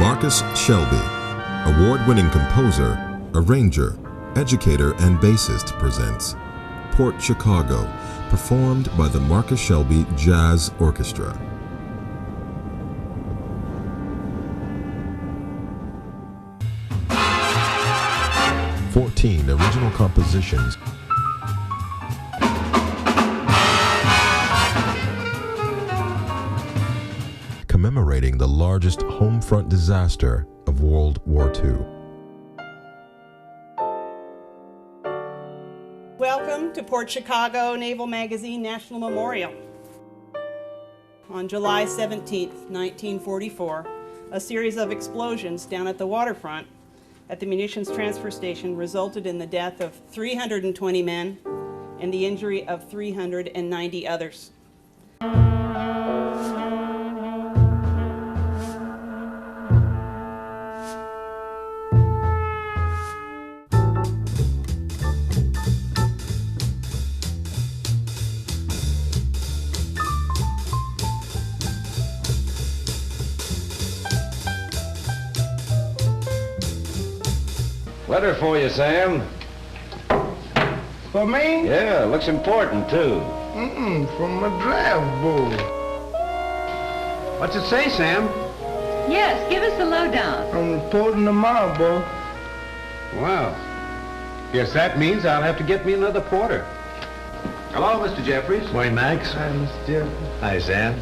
Marcus Shelby, award-winning composer, arranger, educator, and bassist, presents Port Chicago, performed by the Marcus Shelby Jazz Orchestra. "14 original compositions commemorating the largest home front disaster of World War II. Welcome to Port Chicago Naval Magazine National Memorial. On July 17, 1944, a series of explosions down at the waterfront at the munitions transfer station resulted in the death of 320 men and the injury of 390 others. Letter for you, Sam. For me? Yeah, looks important, too. From my draft board. What's it say, Sam? Yes, give us the lowdown. I'm reporting tomorrow, boy. Wow. Guess that means I'll have to get me another porter. Hello, Mr. Jeffries. Morning, Max. Hi, Mr. Jeffries. Hi, Sam.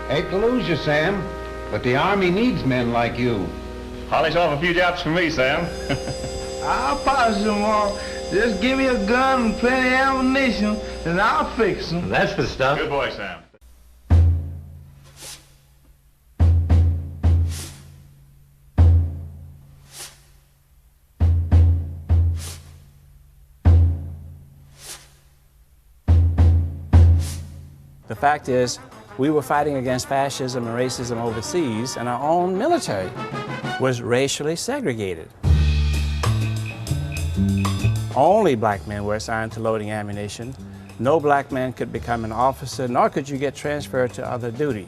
Hate to lose you, Sam, but the Army needs men like you. Polish off a few jobs for me, Sam. I'll polish them all. Just give me a gun and plenty of ammunition, and I'll fix them. That's the stuff. Good boy, Sam. The fact is, we were fighting against fascism and racism overseas, and our own military was racially segregated. Only black men were assigned to loading ammunition. No black man could become an officer, nor could you get transferred to other duty.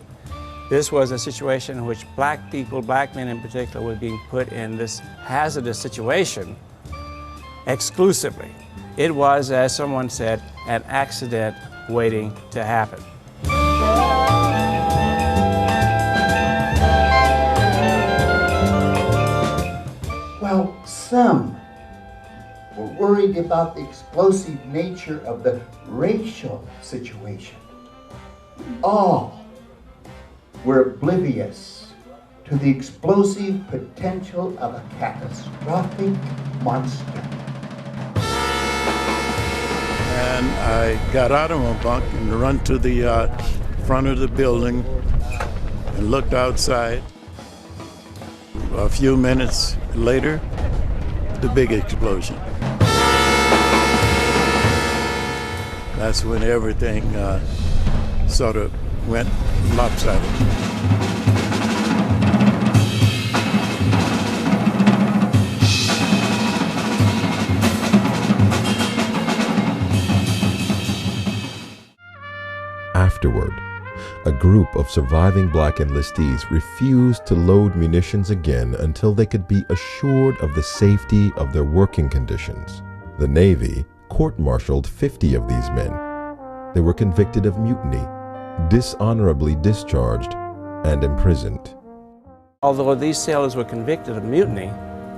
This was a situation in which black people, black men in particular, were being put in this hazardous situation exclusively. It was, as someone said, an accident waiting to happen. Well, some were worried about the explosive nature of the racial situation. All were oblivious to the explosive potential of a catastrophic monster. And I got out of my bunk and run to the front of the building and looked outside. A few minutes later, the big explosion. That's when everything sort of went lopsided. Afterward, a group of surviving black enlistees refused to load munitions again until they could be assured of the safety of their working conditions. The Navy court-martialed 50 of these men. They were convicted of mutiny, dishonorably discharged, and imprisoned. Although these sailors were convicted of mutiny,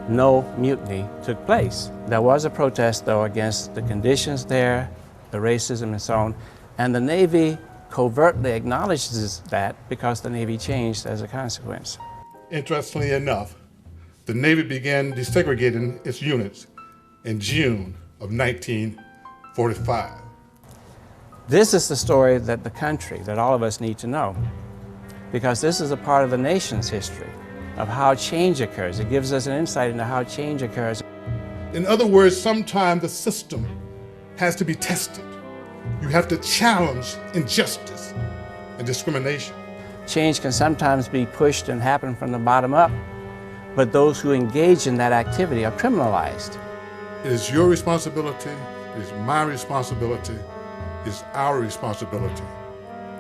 no mutiny took place. There was a protest, though, against the conditions there, the racism and so on, and the Navy covertly acknowledges that because the Navy changed as a consequence. Interestingly enough, the Navy began desegregating its units in June of 1945. This is the story that the country, that all of us need to know, because this is a part of the nation's history of how change occurs. It gives us an insight into how change occurs. In other words, sometimes the system has to be tested. You have to challenge injustice and discrimination. Change can sometimes be pushed and happen from the bottom up, but those who engage in that activity are criminalized. It is your responsibility, it is my responsibility, it is our responsibility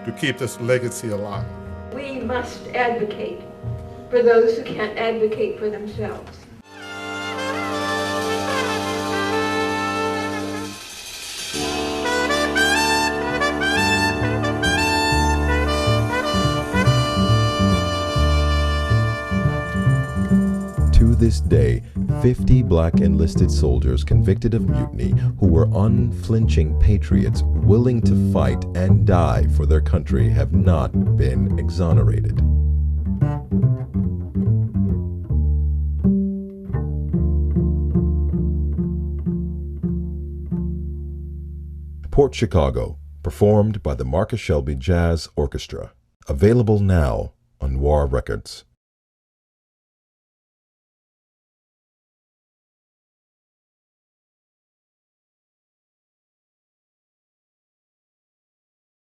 to keep this legacy alive. We must advocate for those who can't advocate for themselves. To this day, 50 black enlisted soldiers convicted of mutiny who were unflinching patriots willing to fight and die for their country have not been exonerated. Port Chicago, performed by the Marcus Shelby Jazz Orchestra. Available now on War Records.